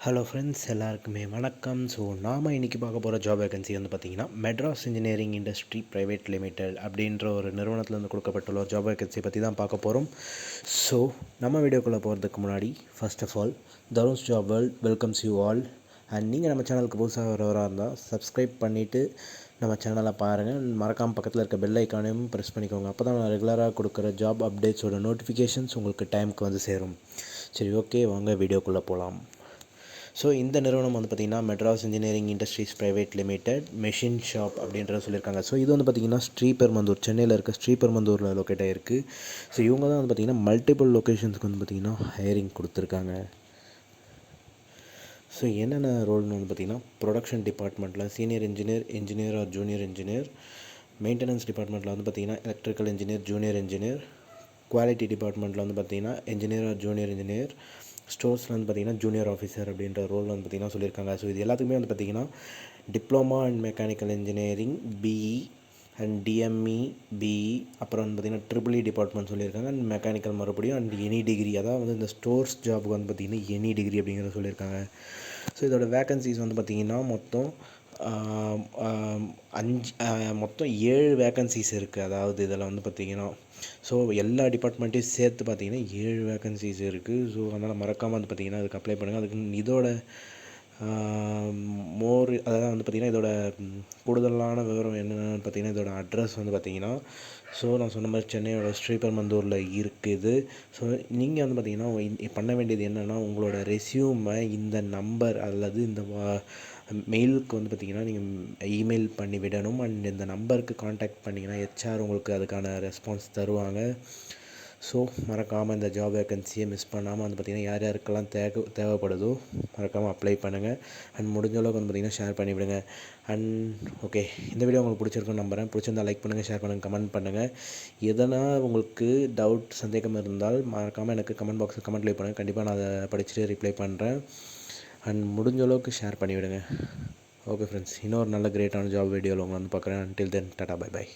Hello friends, எல்லாருக்குமே வணக்கம். So நாம் இன்றைக்கி பார்க்க போகிற ஜாப் வேகன்சி வந்து பார்த்திங்கன்னா Madras engineering industry private limited அப்படின்ற ஒரு நிறுவனத்துலேருந்து கொடுக்கப்பட்டுள்ள ஒரு ஜாப் வேகன்சி பற்றி தான் பார்க்க போகிறோம். ஸோ நம்ம வீடியோக்குள்ளே போகிறதுக்கு முன்னாடி first of all Tarun's job world welcomes you all. And நீங்கள் நம்ம சேனலுக்கு புதுசாக வரவராக இருந்தால் சப்ஸ்கிரைப் பண்ணிவிட்டு நம்ம சேனலை பாருங்கள். மறக்காமல் பக்கத்தில் இருக்க பெல் ஐக்கானையும் ப்ரெஸ் பண்ணிக்கோங்க. அப்போ தான் நான் ரெகுலராக கொடுக்குற ஜாப் அப்டேட்ஸோட நோட்டிஃபிகேஷன்ஸ் உங்களுக்கு டைமுக்கு வந்து சேரும். சரி, ஓகே, வாங்க வீடியோக்குள்ளே போகலாம். ஸோ இந்த நிறுவனம் வந்து பார்த்திங்கன்னா Madras engineering industries private limited machine shop அப்படின்றத சொல்லியிருக்காங்க. ஸோ இது வந்து பார்த்திங்கன்னா ஸ்ரீபெரும்புதூர், சென்னையில் இருக்க ஸ்ரீபெரும்புதூரில் லொக்கேட் ஆகிருக்கு. ஸோ இவங்க தான் வந்து பார்த்திங்கன்னா மல்டிபிள் லொக்கேஷன்ஸ்க்கு வந்து பார்த்திங்கன்னா ஹையரிங் கொடுத்துருக்காங்க. ஸோ என்னென்ன ரோல்னு வந்து பார்த்திங்கன்னா ப்ரொடக்ஷன் டிபார்ட்மெண்ட்டில் senior engineer, engineer or junior engineer, maintenance டிபார்ட்மெண்ட்டில் வந்து பார்த்திங்கன்னா electrical engineer, junior engineer, quality டிபார்ட்மெண்ட்டில் வந்து பார்த்திங்கன்னா இன்ஜினியர் ஆர் ஜூனியர் இன்ஜினியர், ஸ்டோர்ஸில் வந்து பார்த்திங்கன்னா ஜூனியர் ஆஃபீஸர் அப்படின்ற ரோல் வந்து பார்த்திங்கன்னா சொல்லியிருக்காங்க. ஸோ இது எல்லாத்துக்குமே வந்து பார்த்திங்கன்னா diploma and mechanical engineering BE and DME BE, அப்புறம் வந்து பார்த்திங்கன்னா ட்ரிபிள் டிபார்ட்மெண்ட் சொல்லியிருக்காங்க. அண்ட் மெக்கானிக்கல் மறுபடியும் அண்ட் எனி டிகிரி, அதாவது வந்து இந்த ஸ்டோர்ஸ் ஜாபுக்கு வந்து பார்த்திங்கன்னா எனி டிகிரி அப்படிங்கிறத சொல்லியிருக்காங்க. ஸோ இதோட வேக்கன்சிஸ் வந்து பார்த்திங்கன்னா மொத்தம் 7 வேக்கன்சிஸ் இருக்குது. அதாவது இதில் வந்து பார்த்திங்கன்னா ஸோ எல்லா டிபார்ட்மெண்ட்டையும் சேர்த்து பார்த்திங்கன்னா 7 வேக்கன்சிஸ் இருக்குது. ஸோ அதனால் மறக்காமல் வந்து பார்த்திங்கன்னா அதுக்கு அப்ளை பண்ணுங்கள். அதுக்கு இதோட அதாவது வந்து பார்த்திங்கன்னா இதோட கூடுதலான விவரம் என்னென்னு பார்த்திங்கன்னா இதோட அட்ரஸ் வந்து பார்த்திங்கன்னா ஸோ நான் சொன்ன மாதிரி சென்னையோட ஸ்ரீபெரும்புதூரில் இருக்குது. ஸோ நீங்கள் வந்து பார்த்திங்கன்னா பண்ண வேண்டியது என்னென்னா உங்களோட ரெஸ்யூமை இந்த நம்பர் அல்லது இந்த மெயிலுக்கு வந்து பார்த்திங்கன்னா நீங்கள் இமெயில் பண்ணி விடணும். அண்ட் இந்த நம்பருக்கு காண்டாக்ட் பண்ணிங்கன்னா ஹெச்ஆர் உங்களுக்கு அதுக்கான ரெஸ்பான்ஸ் தருவாங்க. ஸோ மறக்காமல் இந்த ஜாப் வேக்கன்சியை மிஸ் பண்ணாமல் வந்து பார்த்திங்கன்னா யார் யாருக்கெல்லாம் தேவைப்படுதோ மறக்காமல் அப்ளை பண்ணுங்கள். அண்ட் முடிஞ்ச அளவுக்கு வந்து பார்த்திங்கன்னா ஷேர் பண்ணிவிடுங்க. அண்ட் ஓகே, இந்த வீடியோ உங்களுக்கு பிடிச்சிருக்குன்னு நம்புகிறேன். பிடிச்சிருந்தால் லைக் பண்ணுங்கள், ஷேர் பண்ணுங்கள், கமெண்ட் பண்ணுங்கள். எதனா உங்களுக்கு டவுட், சந்தேகம் இருந்தால் மறக்காமல் எனக்கு கமெண்ட் பாக்ஸில் கமெண்ட் லைக் பண்ணுங்கள். கண்டிப்பாக நான் அதை படிச்சுட்டு ரிப்ளை பண்ணுறேன். அண்ட் முடிஞ்ச அளவுக்கு ஷேர் பண்ணிவிடுங்க. ஓகே ஃப்ரெண்ட்ஸ், இன்னொரு நல்ல கிரேட்டான ஜாப் வீடியோவில் உங்களை வந்து பார்க்குறேன். Until then tata, bye by.